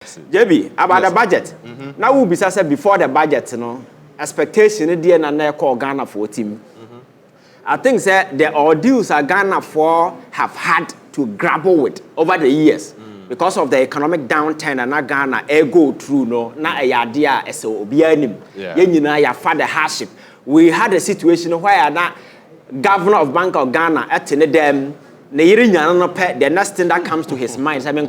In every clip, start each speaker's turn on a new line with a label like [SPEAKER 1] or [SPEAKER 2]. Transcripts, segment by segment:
[SPEAKER 1] JB, about the budget. Now we'll be said before the budget, expectation is na call Ghana for team. I think that the ordeals are Ghana for have had to grapple with over the years because of the economic downturn and Ghana go through na a idea as a obianim. Ya father hardship. We had a situation where na governor of Bank of Ghana at them the next thing that comes to his mind is I mean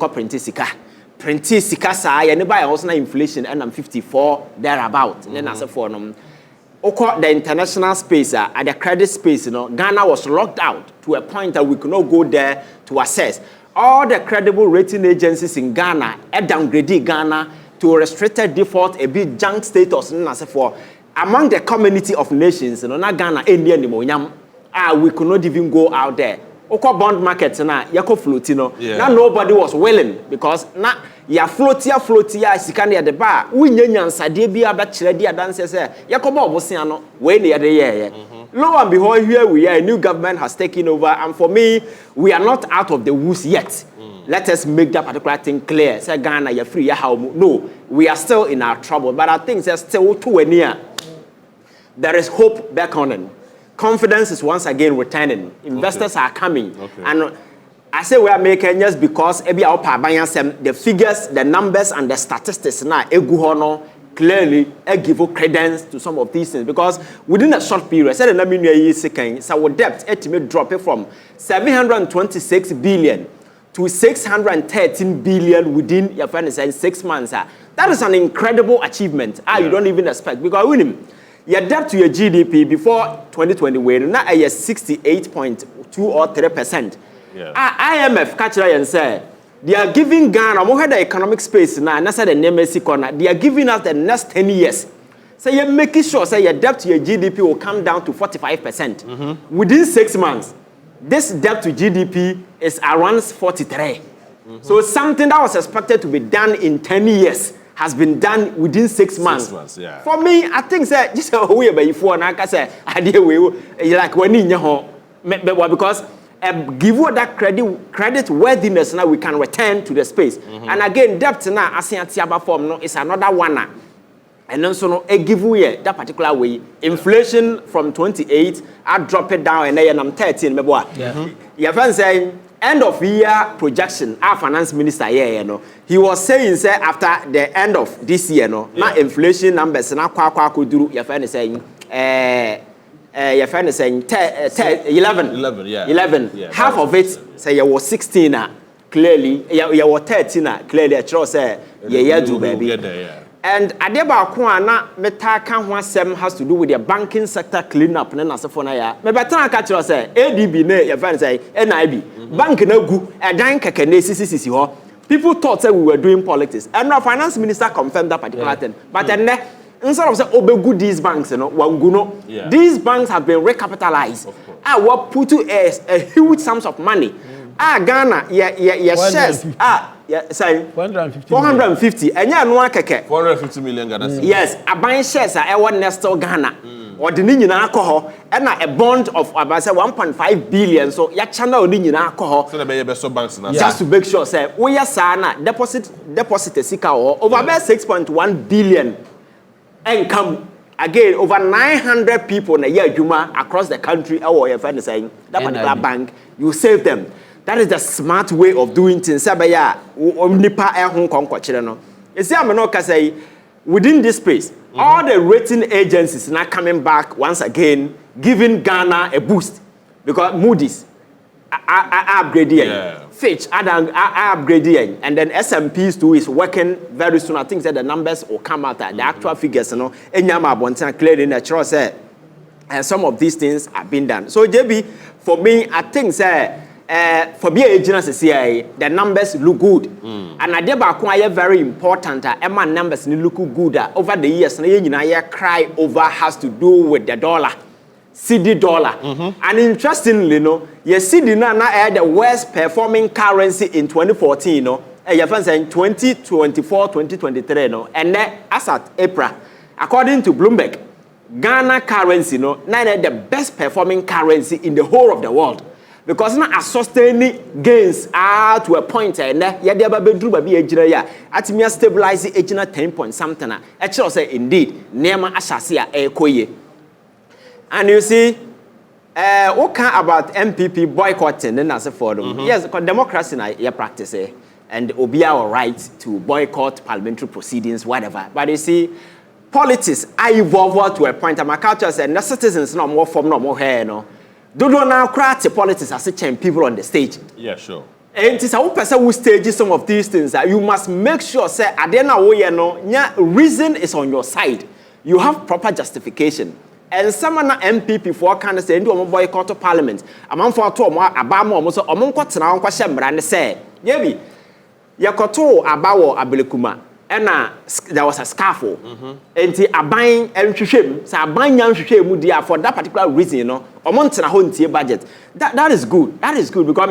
[SPEAKER 1] Prenti sika sa ya ne buy also na inflation and I'm 54 thereabout. Then as for the international space at the credit space, Ghana was locked out to a point that we could not go there to assess. All the credible rating agencies in Ghana downgraded Ghana to a restricted default, a bit junk status. For among the community of nations, not Ghana, India, we could not even go out there. Oko bond market na yako floatino. Now nobody was willing because na ya floatia sikani ya deba. We nyansa de bi abachire di adanse say yako ba obosia no we ne yade ye. Lo and behold, here we are, a new government has taken over, and for me, we are not out of the woods yet. Let us make that particular thing clear. Say Ghana, you're free, no, we are still in our trouble, but I think there's still too near. There is hope beckoning. Confidence is once again returning. Investors are coming. And I say we are making just because the figures, the numbers, and the statistics now clearly give credence to some of these things. Because within a short period, so our debt estimate dropped from 726 billion to 613 billion within your friend said 6 months. That is an incredible achievement. You don't even expect because your debt to your GDP before 2020 were now 68.2 or 3%. IMF catch and say they are giving Ghana more the economic space now. And I said the NMC corner. They are giving us the next 10 years. So you're making sure say your debt to your GDP will come down to 45%. Within 6 months. This debt to GDP is around 43. So something that was expected to be done in 10 years has been done within 6 months.
[SPEAKER 2] 6 months, yeah.
[SPEAKER 1] For me, I think that just a way by before and I say idea we like when in your home because give you that credit worthiness now we can return to the space. And again, debt now as tiaba form no is another one. And then so no give you that particular way. Inflation from 28, I drop it down and then I'm 13. Your friend saying end of year projection, our finance minister here, he was saying say after the end of this year, now inflation numbers na kwa duru your friend is saying your friend is saying 11. Yeah, half of it say you was 16 clearly you was 13 clearly I sure say do baby. And adeba ko na meta ka ho asem has to do with the banking sector cleanup na nasefo na ya me betan ka kire say ADB na your friend say NIB bank na gu edan keke na sisi ho. People thought that we were doing politics and our finance minister confirmed that particular thing, but then instead of say obegu these banks these banks have been recapitalized what put to a huge sums of money Ghana shares say 450 and ya no akeke
[SPEAKER 2] 450 million Ghana cedis.
[SPEAKER 1] Yes, a buying shares are Nestle Ghana or the nyina alcohol and a bond of about 1.5 billion so ya channel ni nyina alcohol
[SPEAKER 2] so the be banks now
[SPEAKER 1] just to make sure say we ya sana deposit sika over about 6.1 billion income again over 900 people na year juma across the country or your friend is saying that particular bank you save them. That is the smart way of doing things. Sabaya nipa ehun konkochire no. Esi ameno ka say within this space all the rating agencies now coming back once again giving Ghana a boost because Moody's upgrading, Fitch upgrading, and then S&P too is working very soon. I think that the numbers will come out the actual figures enyama bontan clearly natural say and some of these things have been done. So JB for me I think say for be agency CIA, the numbers look good. And adeba ko very important Emma numbers look good over the years na cry over has to do with the dollar. CD dollar. And interestingly, your CD now the worst performing currency in 2014, your friend saying 2024, 2023, and then as at April, according to Bloomberg, Ghana currency, now the best performing currency in the whole of the world. because now a sustaining gains to a point and ya de ba bedru ba bi ejira ya atimi stabilize ejina 10 point something e kire say indeed nema asase a ekoye. And you see what can about MPP boycotting and as for them. Yes, because democracy na ya practice and obi our right to boycott parliamentary proceedings whatever. But you see politics I evolve to a point and my culture said the citizens no more form no more hair no. Do now craft politics as a people on the stage.
[SPEAKER 2] Yeah, sure.
[SPEAKER 1] And it is a person who stages some of these things that you must make sure say at the end of the reason is on your side. You have proper justification. And someone MPP for can say into a boycott of parliament. A man for two more abamo so among quotes and uncle Shembrand say, Yebi, Yakoto abawo abilikuma. And there was a scaffold. And a buying and shame, so a buying young shame for that particular reason, you know, a month and a whole tier budget. That is good. That is good because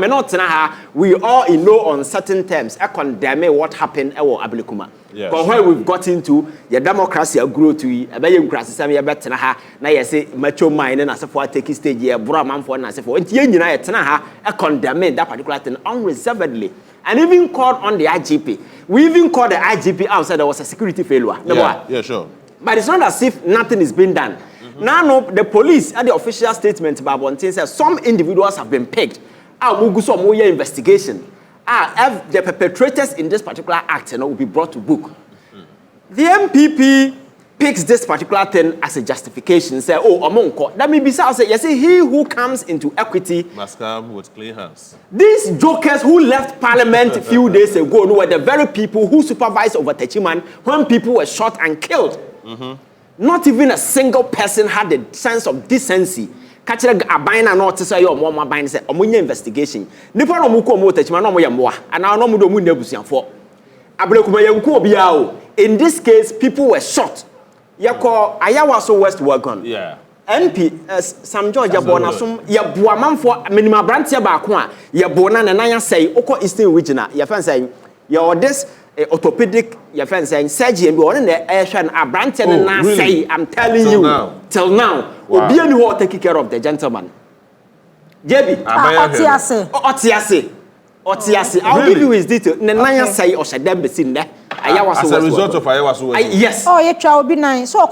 [SPEAKER 1] we all know on certain terms. I condemn what happened at Abilikuma. But when we've got into the democracy, grow to a democracy, some year better now you say macho mind and as for taking stage here, Brahman for and as for and I condemn that particular thing unreservedly. And even called on the IGP. We even called the IGP out and said there was a security failure.
[SPEAKER 2] Yeah, sure.
[SPEAKER 1] But it's not as if nothing is being done. Now, the police at the official statement about one thing says some individuals have been picked. Investigation. The perpetrators in this particular act will be brought to book. The MPP picks this particular thing as a justification. Say, that may be so. Say, yes, he who comes into equity
[SPEAKER 2] must come with clean hands.
[SPEAKER 1] These jokers who left parliament a few days ago were the very people who supervised over Techiman when people were shot and killed. Not even a single person had the sense of decency. Catch a bina not to say your mama bine said, Omunya investigation. Nippon Muko Techiman, no more, and now no more nebusian for. In this case, people were shot. Yako Ayawaso West Wagon.
[SPEAKER 2] Yeah.
[SPEAKER 1] MP Sam George Yabona some Yabuaman for minimum brantia bakwa, Yabona and I say, Oko Eastern Regional, your friend saying, you're this orthopedic, your friend saying, Sergi and one in the air and a branch and I say, I'm telling
[SPEAKER 2] till
[SPEAKER 1] you,
[SPEAKER 2] now.
[SPEAKER 1] Till now,
[SPEAKER 2] Wow.
[SPEAKER 1] Obi and who taking care of the gentleman. JB, Otiase, I'll give you his detail. Nanya say, or Shadam Bessin there.
[SPEAKER 2] As a result of Ayawaso.
[SPEAKER 1] Yes.
[SPEAKER 3] Oh, you shall be nice. So,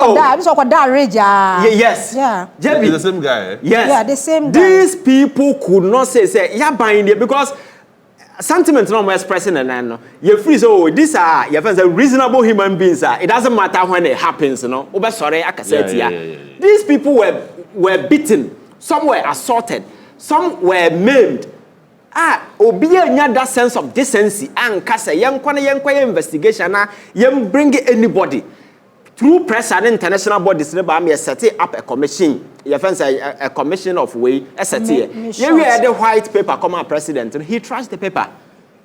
[SPEAKER 1] yes.
[SPEAKER 3] Yeah.
[SPEAKER 2] JB, the same guy.
[SPEAKER 1] Yes.
[SPEAKER 3] Yeah, the same guy.
[SPEAKER 1] These people could not say, yeah, buying it because sentiments no more expressing and no. You free so these are your friends are reasonable human beings. It doesn't matter when it happens, you know. Oba sorry, I can say it. These people were beaten, some were assaulted, some were maimed. Obiya nya that sense of decency and kasa yankwa investigation na yam bring anybody through press and international bodies never me set up a commission your friends a commission of way set here we had the white paper come out president and he trashed the paper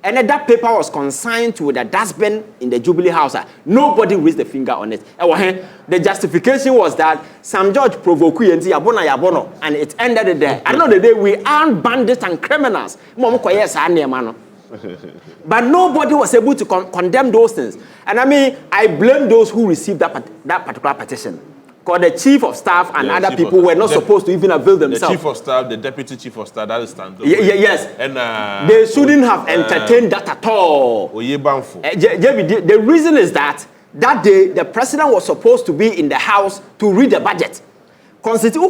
[SPEAKER 1] and that paper was consigned to the dustbin in the Jubilee House. Nobody raised the finger on it. The justification was that Sam George provoked Yabono, and it ended there. At the end of the day, we aren't bandits and criminals. But nobody was able to condemn those things. And I mean, I blame those who received that particular petition. Because the chief of staff and other people were not supposed to even avail themselves.
[SPEAKER 2] The chief of staff, the deputy chief of staff, that is standard.
[SPEAKER 1] Yes.
[SPEAKER 2] And
[SPEAKER 1] they shouldn't have entertained that at all. The reason is that day, the president was supposed to be in the house to read the budget. Constitution,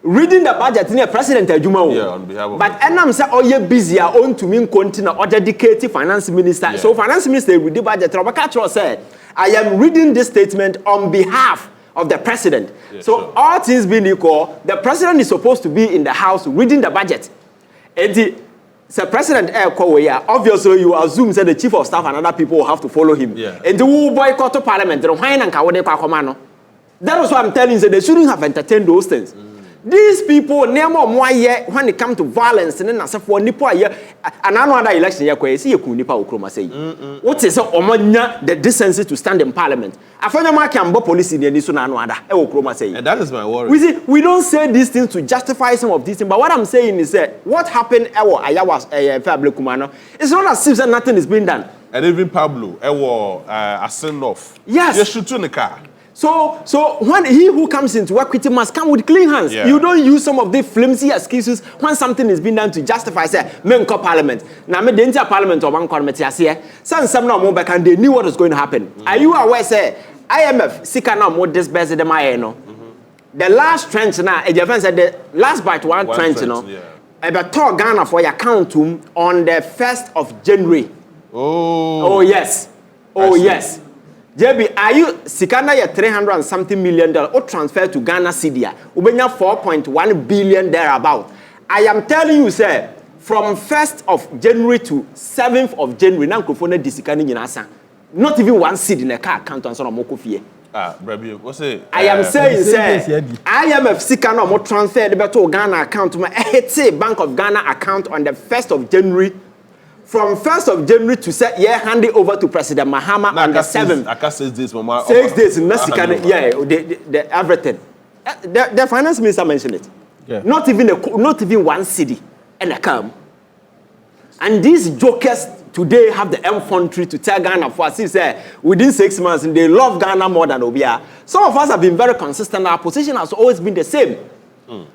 [SPEAKER 1] reading the budget, the president,
[SPEAKER 2] on behalf of
[SPEAKER 1] but I'm saying, oh, you're busy, own to mean continue or dedicated finance minister. So, finance minister read the budget. Robert said, I am reading this statement on behalf of the president. All things being equal, the president is supposed to be in the house reading the budget. And the president, obviously, you assume that the chief of staff and other people will have to follow him. And the boycott of parliament. That was what I'm telling you. They shouldn't have entertained those things. These people, when it comes to violence, and then as for Nipo, and another election, see a Kunipa Ukroma say. What is the decency to stand in parliament? I find a mark and police in the Nisuna say.
[SPEAKER 2] And that is my worry.
[SPEAKER 1] We don't say these things to justify some of these things, but what I'm saying is that what happened at Ayawas, it's not as if nothing is being done.
[SPEAKER 2] And even Pablo, a send off.
[SPEAKER 1] Yes.
[SPEAKER 2] You shoot in the car.
[SPEAKER 1] So when he who comes into equity must come with clean hands.
[SPEAKER 2] Yeah.
[SPEAKER 1] You don't use some of the flimsy excuses when something is being done to justify, say, men call parliament. Now, me the parliament or one committee, I say, some no more back and they knew what was going to happen. Are you aware, say, IMF, Sika no more disbursed them, I know. The last trench now, a defense said the last bite one trench, you know, about talk Ghana for your account on the 1st of January. Oh, yes. Oh, yes. JB, are you Sikana ya 300 and something million or transfer to Ghana Cedi? Ubenya 4.1 billion thereabout. I am telling you, sir, from 1st of January to 7th of January, now Kofone Disikani Yinasa. Not even one cedi in a car account on some Mokofie.
[SPEAKER 2] Baby, what's it?
[SPEAKER 1] I am saying, sir, IMF Sikana more transfer to Ghana account to my Bank of Ghana account on the 1st of January. From 1st of January to say, hand it over to President Mahama on the 7th.
[SPEAKER 2] I can't 6 days, Mama.
[SPEAKER 1] 6 days, the everything. The finance minister mentioned it.
[SPEAKER 2] Yeah.
[SPEAKER 1] Not even one cedi and a come. And these jokers today have the infantry to tell Ghana for us, say within 6 months, and they love Ghana more than Obia. Some of us have been very consistent. Our position has always been the same.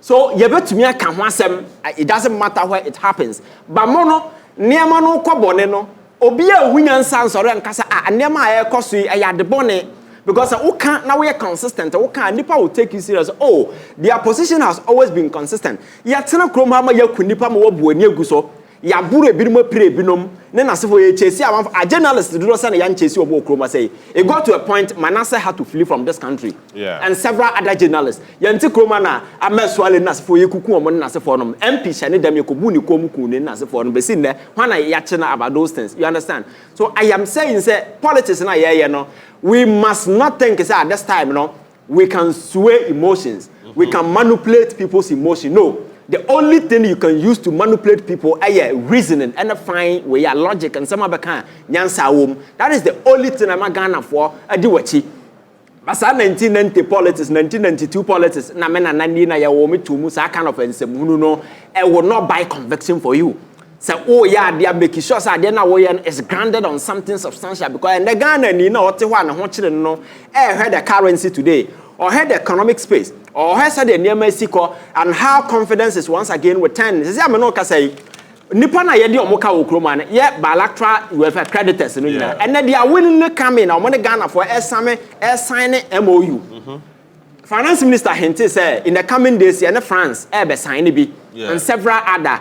[SPEAKER 1] So you bet to me, it doesn't matter where it happens. But mono. Niema no kwa bone no obi a hunyan sansore nkasa niema a ekoso ya de bone because who can't now we are consistent who can nipa will take you serious. Oh, their position has always been consistent. Ya tena kroma ma ya kunipa ma wobuani aguso ya buru ebinom pre ebinom ne nasefo ye chesi a journalist do say na yan chesi obo kroma say it got to a point Manasseh had to flee from this country. And several other journalists yanti kroma na ameswale nasefo ye kuku omo nasefo no MP shane dem ye kobu ni komu ku ne nasefo no be sin ne hwana ya chena about those things. You understand? So I am saying say politics na ye no we must not think say at this time no we can sway emotions. We can manipulate people's emotion. No. The only thing you can use to manipulate people is reasoning and find where your logic and some other kind. That is the only thing I'm Ghana for. I do what she. But 1990 politics, 1992 politics. Na mena nandina ya womi tumu sa kind of ensemble no. I will not buy conviction for you. So oh yeah, they are making sure that they now is grounded on something substantial because in the Ghana ni na ote wa na ho chire no. Heard the currency today or heard the economic space. Or has said the near and how confidence is once again returned. This is a say Nippon yedi omoka okroman, yet bilateral welfare creditors and then they are willing to come in. I want to Ghana for signing MOU. Finance Minister hinted say in the coming days, France sign be and several other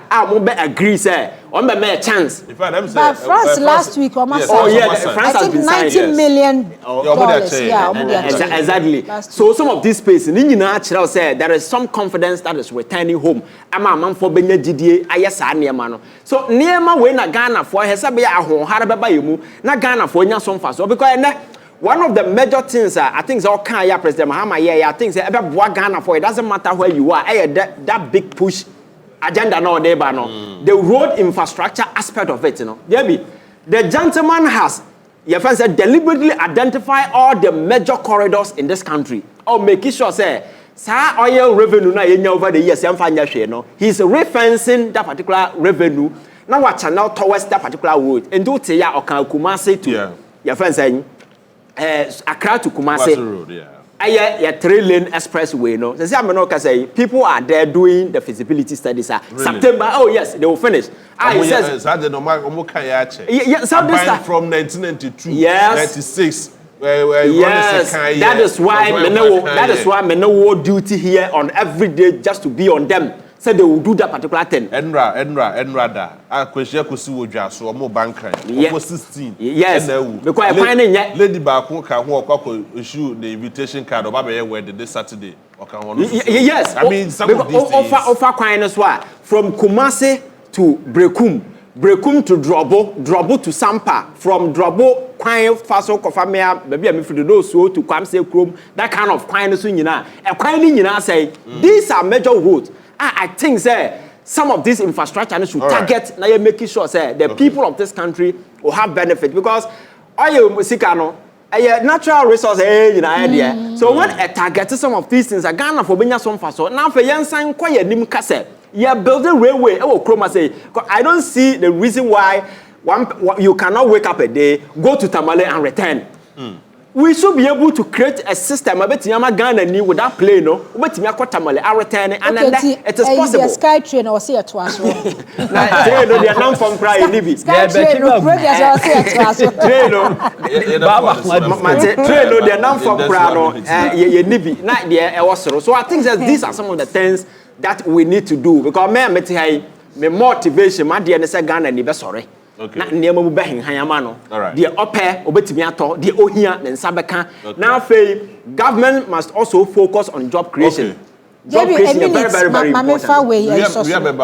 [SPEAKER 1] agree say on the chance.
[SPEAKER 3] But France last week almost
[SPEAKER 1] France
[SPEAKER 3] I think $90 million.
[SPEAKER 1] Exactly. So some of these spaces, Nina said there is some confidence that is returning home. I'm for Benya GDA, Ayasa Niamano. So Niama when a Ghana for Hesabia home, Harababayu, na Ghana for Yason Faso because one of the major things, I think, is all kind of President Mahama. I think about Ghana for it doesn't matter where you are. That big push agenda no there, but no, the road infrastructure aspect of it, you know. The gentleman has, your friend said, deliberately identify all the major corridors in this country. Or making sure say, sa oil revenue na yenya over the years, no. He's refinancing that particular revenue. Now what channel towards that particular road and do say ya or Kumasi to your friend saying. Accra to Kumasi. A 3-lane expressway. No, say people are there doing the feasibility studies. September, oh yes, they will finish. It says
[SPEAKER 2] from 1992,
[SPEAKER 1] yes,
[SPEAKER 2] 96.
[SPEAKER 1] Yes, that is why that is why men know duty here on every day just to be on them. Said they will do that particular thing.
[SPEAKER 2] Enra da. A question kusi wodwa so omo bankan. Omo 16.
[SPEAKER 1] Yes. Because I find it
[SPEAKER 2] Lady Baku ka ho okwa issue the invitation card oba be wedding this Saturday.
[SPEAKER 1] Yes.
[SPEAKER 2] I mean some of these things.
[SPEAKER 1] Offer kwine so from Kumasi to Brekum to Drobo to Sampa, from Drobo kwine faso kofamia baby am for those so to Kwamse Krom, that kind of kwine so nyina. E kwine nyina say these are major roads. I think some of this infrastructure should target now you're making sure the people of this country will have benefit because all you Sikano natural resources idea. So when I target some of these things, I Ghana for being some faso. Now for young sign quite nim kase. You're building railway. Oh, Chroma say I don't see the reason why you cannot wake up a day, go to Tamale and return. we should be able to create a system about Ghana new with that plane, no, but I return and it is possible.
[SPEAKER 3] Sky train or see it twice.
[SPEAKER 1] They are non from crying, Libby.
[SPEAKER 3] Sky train, no,
[SPEAKER 1] they are non from Prano, Libby, not the so I think that these are some of the things that we need to do because me motivation, my dear, Ghana, and sorry.
[SPEAKER 2] Okay.
[SPEAKER 1] Na nneema mu behin hayamano.
[SPEAKER 2] Alright.
[SPEAKER 1] The ope obetimi ato, the ohia ne nsabeka. Now government must also focus on job creation.
[SPEAKER 2] Okay.
[SPEAKER 1] Job creation is very, very, very important.
[SPEAKER 3] We have